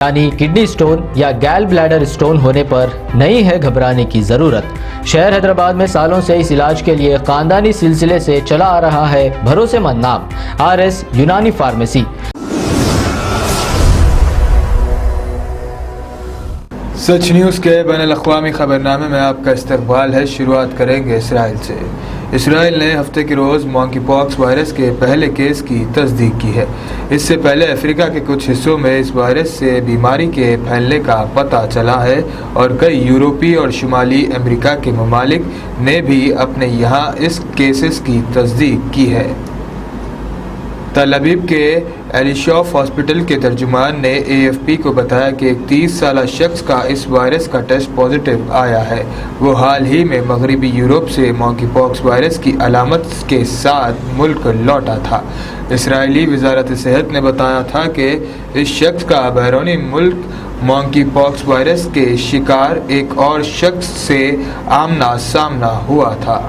یعنی kidney stone یا گیل bladder stone ہونے پر نہیں ہے گھبرانے کی ضرورت۔ شہر حیدرآباد میں سالوں سے اس علاج کے لیے خاندانی سلسلے سے چلا آ رہا ہے بھروسے مند نام RS یونانی فارمیسی۔ سچ نیوز کے بین الاقوامی خبرنامے میں آپ کا استقبال ہے۔ شروعات کریں گے اسرائیل سے۔ اسرائیل نے ہفتے کے روز مونکی پاکس وائرس کے پہلے کیس کی تصدیق کی ہے۔ اس سے پہلے افریقہ کے کچھ حصوں میں اس وائرس سے بیماری کے پھیلنے کا پتہ چلا ہے اور کئی یورپی اور شمالی امریکہ کے ممالک نے بھی اپنے یہاں اس کیسز کی تصدیق کی ہے۔ تل ابیب کے ایلیشاف ہاسپٹل کے ترجمان نے AFP کو بتایا کہ ایک 30 سالہ شخص کا اس وائرس کا ٹیسٹ پازیٹیو آیا ہے۔ وہ حال ہی میں مغربی یورپ سے مونکی پاکس وائرس کی علامت کے ساتھ ملک لوٹا تھا۔ اسرائیلی وزارت صحت نے بتایا تھا کہ اس شخص کا بیرونی ملک مونکی پاکس وائرس کے شکار ایک اور شخص سے آمنا سامنا ہوا تھا۔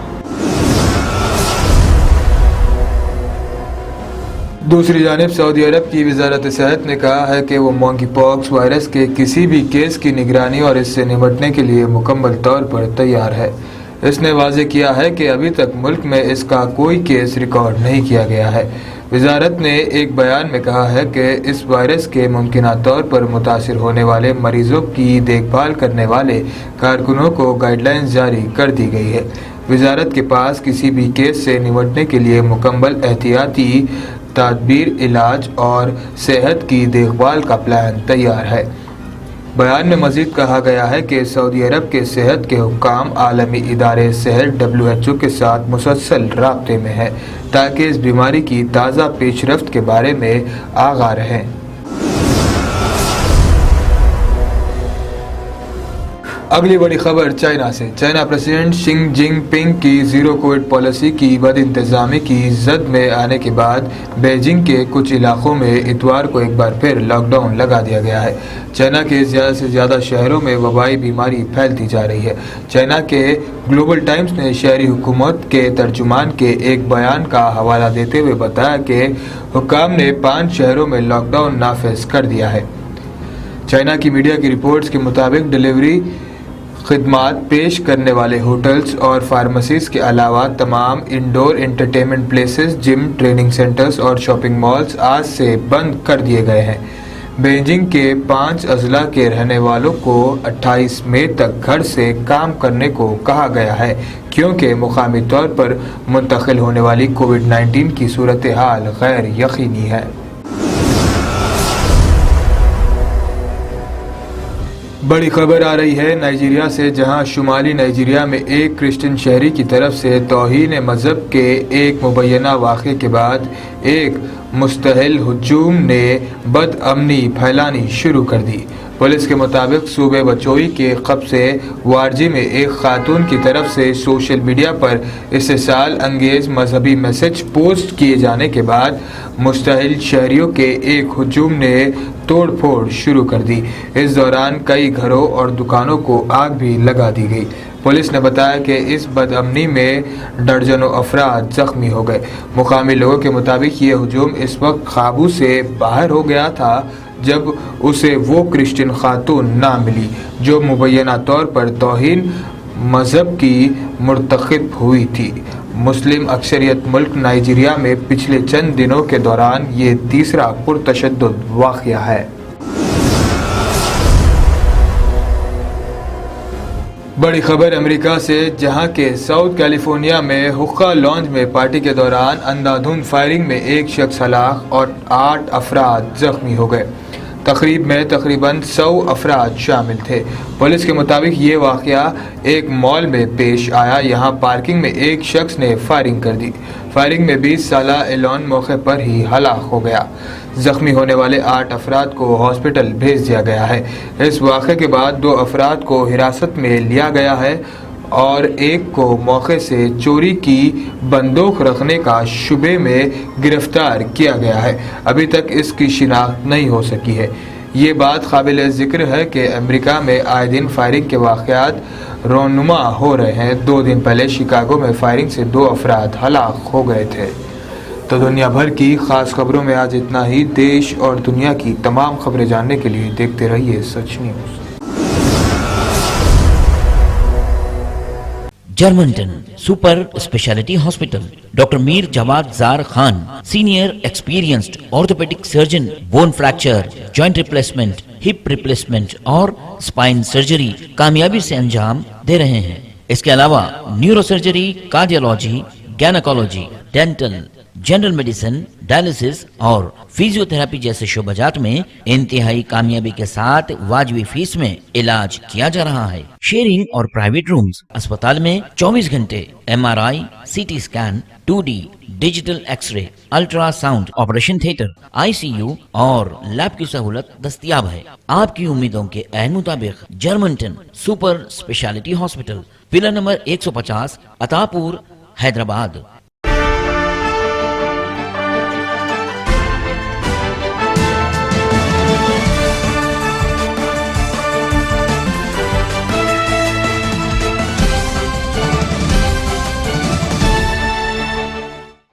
دوسری جانب سعودی عرب کی وزارت صحت نے کہا ہے کہ وہ مونکی پاکس وائرس کے کسی بھی کیس کی نگرانی اور اس سے نمٹنے کے لیے مکمل طور پر تیار ہے۔ اس نے واضح کیا ہے کہ ابھی تک ملک میں اس کا کوئی کیس ریکارڈ نہیں کیا گیا ہے۔ وزارت نے ایک بیان میں کہا ہے کہ اس وائرس کے ممکنہ طور پر متاثر ہونے والے مریضوں کی دیکھ بھال کرنے والے کارکنوں کو گائیڈ لائنز جاری کر دی گئی ہے۔ وزارت کے پاس کسی بھی کیس سے نمٹنے کے لیے مکمل احتیاطی تدابیر، علاج اور صحت کی دیکھ بھال کا پلان تیار ہے۔ بیان میں مزید کہا گیا ہے کہ سعودی عرب کے صحت کے حکام عالمی ادارے صحت WHO کے ساتھ مسلسل رابطے میں ہیں تاکہ اس بیماری کی تازہ پیش رفت کے بارے میں آگاہ رہیں۔ اگلی بڑی خبر چائنا سے۔ چائنا پریزیڈنٹ شی جن پنگ کی زیرو کووڈ پالیسی کی بد انتظامی کی زد میں آنے کے بعد بیجنگ کے کچھ علاقوں میں اتوار کو ایک بار پھر لاک ڈاؤن لگا دیا گیا ہے۔ چائنا کے زیادہ سے زیادہ شہروں میں وبائی بیماری پھیلتی جا رہی ہے۔ چائنا کے گلوبل ٹائمز نے شہری حکومت کے ترجمان کے ایک بیان کا حوالہ دیتے ہوئے بتایا کہ حکام نے 5 شہروں میں لاک ڈاؤن نافذ کر دیا ہے۔ چائنا کی میڈیا کی رپورٹس کے مطابق ڈیلیوری خدمات پیش کرنے والے ہوٹلز اور فارمیسیز کے علاوہ تمام انڈور انٹرٹینمنٹ پلیسز، جم، ٹریننگ سینٹرز اور شاپنگ مالز آج سے بند کر دیے گئے ہیں۔ بیجنگ کے 5 اضلاع کے رہنے والوں کو 28 مئی تک گھر سے کام کرنے کو کہا گیا ہے کیونکہ مقامی طور پر منتقل ہونے والی کووڈ-19 کی صورتحال غیر یقینی ہے۔ بڑی خبر آ رہی ہے نائجیریا سے، جہاں شمالی نائجیریا میں ایک کرسچن شہری کی طرف سے توہین مذہب کے ایک مبینہ واقعے کے بعد ایک مستحل ہجوم نے بد امنی پھیلانی شروع کر دی۔ پولیس کے مطابق صوبے بچوئی کے قبضے وارجی میں ایک خاتون کی طرف سے سوشل میڈیا پر استحصال انگیز مذہبی میسج پوسٹ کیے جانے کے بعد مستحل شہریوں کے ایک ہجوم نے توڑ پھوڑ شروع کر دی۔ اس دوران کئی گھروں اور دکانوں کو آگ بھی لگا دی گئی۔ پولیس نے بتایا کہ اس بد امنی میں درجنوں افراد زخمی ہو گئے۔ مقامی لوگوں کے مطابق یہ ہجوم اس وقت قابو سے باہر ہو گیا تھا جب اسے وہ کرسچن خاتون نہ ملی جو مبینہ طور پر توہین مذہب کی مرتکب ہوئی تھی۔ مسلم اکثریت ملک نائجیریا میں پچھلے چند دنوں کے دوران یہ تیسرا پرتشدد واقعہ ہے۔ بڑی خبر امریکہ سے، جہاں کے ساؤتھ کیلیفورنیا میں حقہ لانج میں پارٹی کے دوران اندھا دھند فائرنگ میں ایک شخص ہلاک اور 8 افراد زخمی ہو گئے۔ تقریب میں تقریباً 100 افراد شامل تھے۔ پولیس کے مطابق یہ واقعہ ایک مال میں پیش آیا، یہاں پارکنگ میں ایک شخص نے فائرنگ کر دی۔ فائرنگ میں 20 سالہ ایلون موقع پر ہی ہلاک ہو گیا۔ زخمی ہونے والے 8 افراد کو ہاسپٹل بھیج دیا گیا ہے۔ اس واقعے کے بعد 2 افراد کو حراست میں لیا گیا ہے اور ایک کو موقع سے چوری کی بندوق رکھنے کا شبے میں گرفتار کیا گیا ہے۔ ابھی تک اس کی شناخت نہیں ہو سکی ہے۔ یہ بات قابل ذکر ہے کہ امریکہ میں آئے دن فائرنگ کے واقعات رونما ہو رہے ہیں۔ 2 دن پہلے شکاگو میں فائرنگ سے 2 افراد ہلاک ہو گئے تھے۔ تو دنیا بھر کی خاص خبروں میں آج اتنا ہی. دیش اور دنیا کی تمام خبریں جاننے کے لیے دیکھتے رہیے سچ نیوز. جرمنٹن super specialty hospital. Doctor Mir Jawad Zar Khan, senior experienced orthopaedic surgeon, bone fracture, joint replacement, hip replacement اور اسپائن سرجری کامیابی سے انجام دے رہے ہیں. اس کے علاوہ neuro surgery, cardiology, gynaecology, dental, general medicine, dialysis اور فیزیو تھراپی جیسے شعبات میں انتہائی کامیابی کے ساتھ واجبی فیس میں علاج کیا جا رہا ہے. شیئرنگ اور پرائیویٹ رومز. اسپتال میں 24 گھنٹے MRI، CT scan, 2D digital X ray, ultra sound, operation theatre, ICU اور لیب کی سہولت دستیاب ہے. آپ کی امیدوں کے عین مطابق جرمنٹن super specialty hospital, pillar number 150، عطا پور، حیدرآباد.